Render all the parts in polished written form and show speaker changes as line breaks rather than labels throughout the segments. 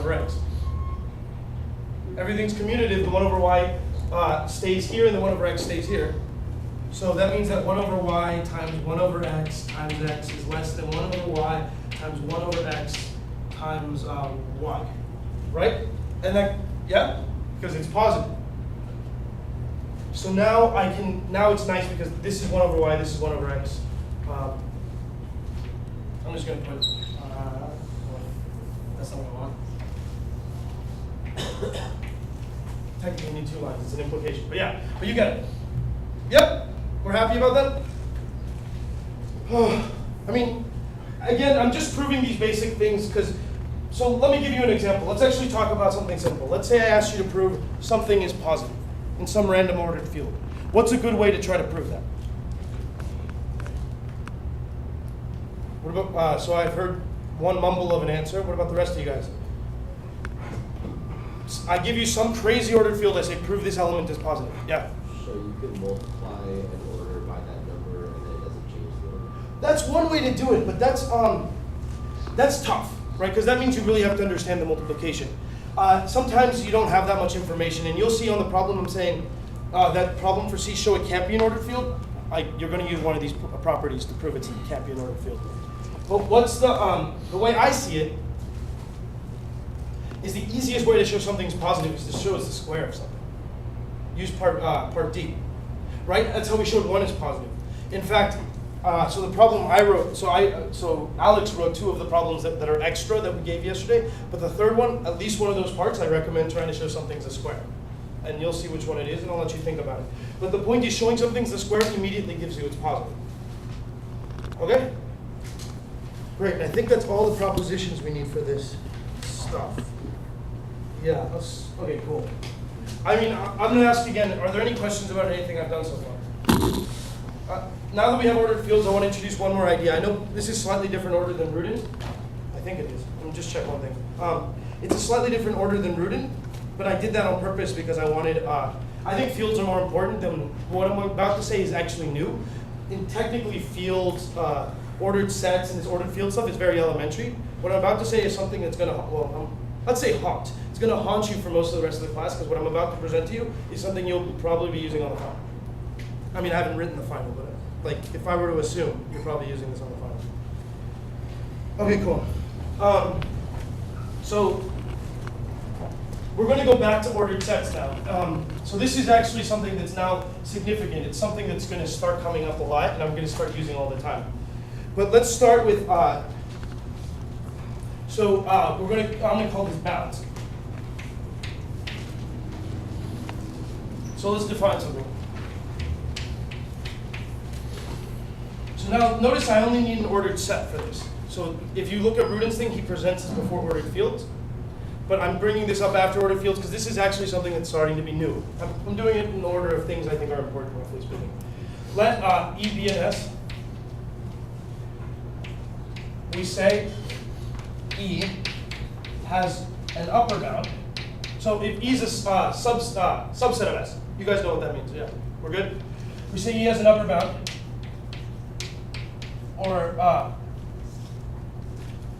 over x. Everything's commutative. The 1 over y stays here, and the 1 over x stays here. So that means that 1 over y times 1 over x times x is less than 1 over y times 1 over x times y, right? And that, yeah, because it's positive. So now now it's nice because this is 1 over y, this is 1 over x. I'm just going to put, that's not what I want. Technically you need 2 lines, it's an implication, but yeah, but you get it. Yep, we're happy about that? I mean, again, I'm just proving these basic things because, so let me give you an example. Let's actually talk about something simple. Let's say I asked you to prove something is positive in some random ordered field. What's a good way to try to prove that? What about, so I've heard one mumble of an answer. What about the rest of you guys? I give you some crazy ordered field, I say prove this element is positive. Yeah?
So you can multiply an order by that number and then it doesn't change the order?
That's one way to do it, but that's tough, right? Because that means you really have to understand the multiplication. Sometimes you don't have that much information, and you'll see on the problem I'm saying, that problem for C show it can't be an ordered field. You're going to use one of these properties to prove it can't be an ordered field. But what's the way I see it is the easiest way to show something's positive is to show it's the square of something. Use part D, right? That's how we showed 1 is positive. In fact, so the problem I wrote, so Alex wrote 2 of the problems that are extra that we gave yesterday, but the third one, at least one of those parts, I recommend trying to show something's a square. And you'll see which one it is, and I'll let you think about it. But the point is showing something's a square immediately gives you its positive. Okay? Great, I think that's all the propositions we need for this stuff. Yeah, okay, cool. I mean, I'm going to ask again, are there any questions about anything I've done so far? Now that we have ordered fields, I want to introduce one more idea. I know this is slightly different order than Rudin. I think it is. Let me just check one thing. It's a slightly different order than Rudin, but I did that on purpose because I wanted, I think fields are more important than what I'm about to say is actually new. And technically fields, ordered sets and this ordered field stuff is very elementary. What I'm about to say is something that's going to, well, let's say haunt. It's going to haunt you for most of the rest of the class because what I'm about to present to you is something you'll probably be using on the final. I mean, I haven't written the final, but like if I were to assume, you're probably using this on the final. Okay, cool. So we're going to go back to ordered sets now. So this is actually something that's now significant. It's something that's going to start coming up a lot, and I'm going to start using all the time. But let's start with, I'm going to call this bounds. So let's define something. So now notice I only need an ordered set for this. So if you look at Rudin's thing, he presents this before ordered fields. But I'm bringing this up after ordered fields because this is actually something that's starting to be new. I'm doing it in order of things I think are important, roughly speaking. Let E be an S. We say E has an upper bound. So if E is a subset of S, you guys know what that means, yeah? We're good? We say E has an upper bound,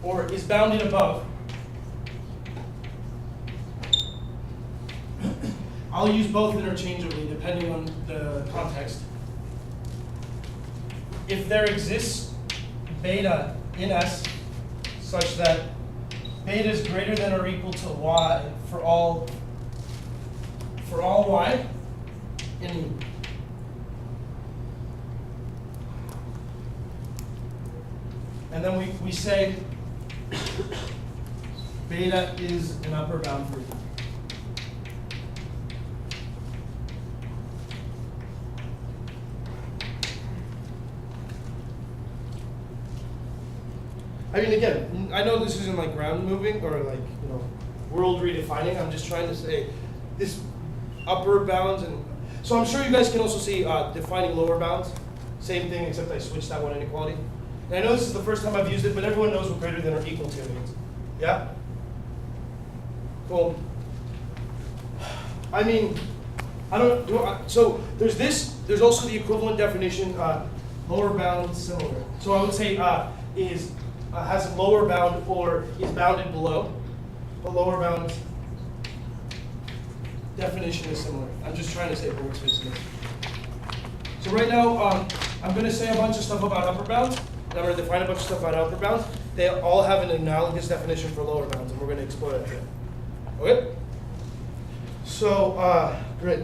or is bounded above. I'll use both interchangeably depending on the context. If there exists beta in S such that beta is greater than or equal to y for all y in E. And then we say beta is an upper bound for E. I mean, again, I know this isn't like ground moving or like, you know, world redefining. I'm just trying to say this upper bounds, and so I'm sure you guys can also see defining lower bounds. Same thing, except I switched that one inequality. And I know this is the first time I've used it, but everyone knows what greater than or equal to means. Yeah? Cool. I mean, so there's this, there's also the equivalent definition, lower bound similar. So I would say has a lower bound or is bounded below. the lower bound definition is similar. I'm just trying to say what workspace is. So right now, I'm going to say a bunch of stuff about upper bounds, and I'm going to define a bunch of stuff about upper bounds. They all have an analogous definition for lower bounds, and we're going to explore that today. Okay? So, great.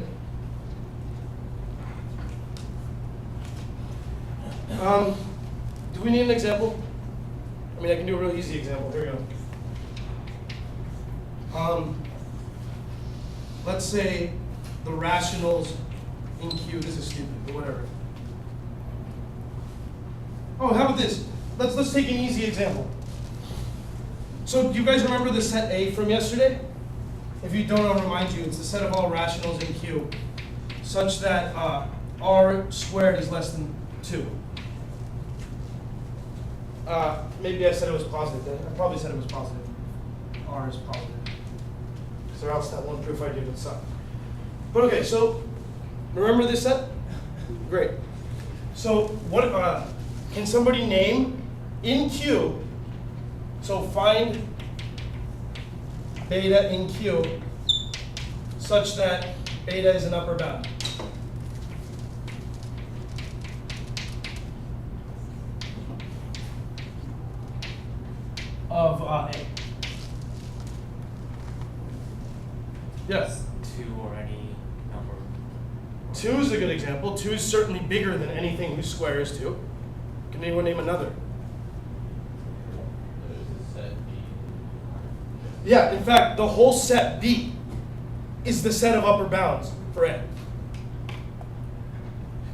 Do we need an example? I mean, I can do a real easy example. Here we go. Let's say the rationals in Q. This is stupid, but whatever. Oh, how about this? Let's take an easy example. So, do you guys remember the set A from yesterday? If you don't, I'll remind you. It's the set of all rationals in Q, such that R squared is less than 2. Maybe I said it was positive. I probably said it was positive. R is positive. Or else that one proof I did would suck. But okay, so remember this set? Great. So what can somebody name in Q? So find beta in Q such that beta is an upper bound. Of A. Yes?
2 or any number.
2 is a good example. 2 is certainly bigger than anything whose square is 2. Can anyone name another?
There's a set B.
Yeah, in fact, the whole set B is the set of upper bounds for A.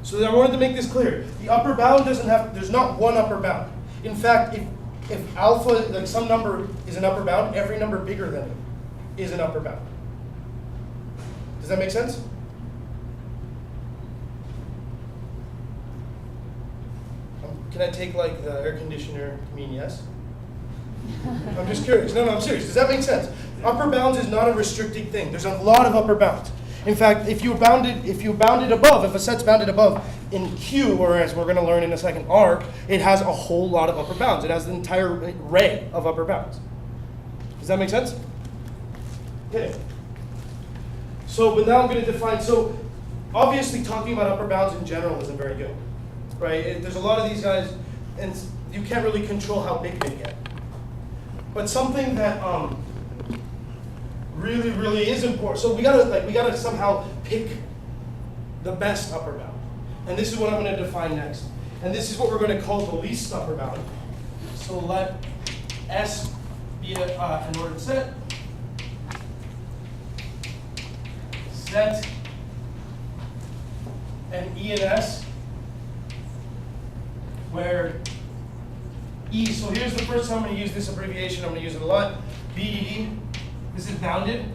So I wanted to make this clear. The upper bound doesn't have, there's not one upper bound. In fact, if alpha, like some number is an upper bound, every number bigger than it is an upper bound. Does that make sense? Can I take like the air conditioner to mean yes? I'm just curious. No, I'm serious. Does that make sense? Upper bounds is not a restricting thing. There's a lot of upper bounds. In fact, if you bounded above, if a set's bounded above in Q, or as we're going to learn in a second, R, it has a whole lot of upper bounds. It has an entire array of upper bounds. Does that make sense? Okay. So, but now I'm going to define, so obviously talking about upper bounds in general isn't very good, right? There's a lot of these guys, and you can't really control how big they get. But something that really, really is important, so we gotta somehow pick the best upper bound. And this is what I'm going to define next. And this is what we're going to call the least upper bound. So let S be an ordered set. Set and E and S, where E, so here's the first time I'm going to use this abbreviation, I'm going to use it a lot. BDD, this is bounded.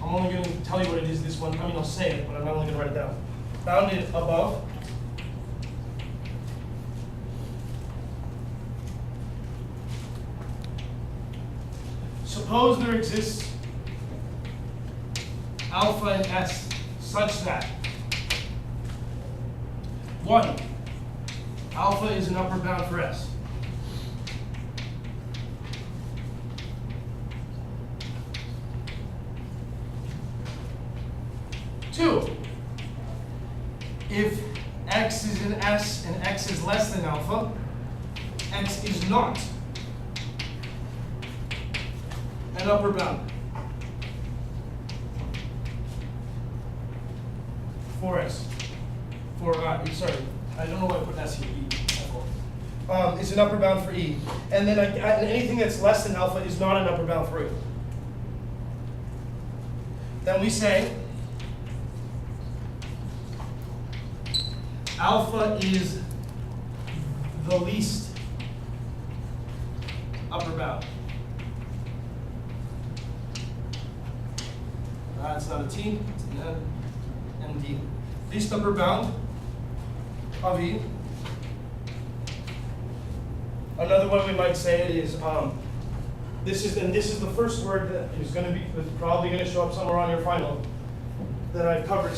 I'm only going to tell you what it is this one, I'll say it, but I'm not only going to write it down. Bounded above. Suppose there exists alpha and S such that 1, alpha is an upper bound for S. 2, if X is in S and X is less than alpha, X is not an upper bound for S. Sorry, I don't know why I put S here, E. It's an upper bound for E. And then anything that's less than alpha is not an upper bound for E. Then we say alpha is the least upper bound. It's not a T, it's an N, MD. Least upper bound of E. Another one we might say it is this is the first word that is going to be probably going to show up somewhere on your final that I've covered.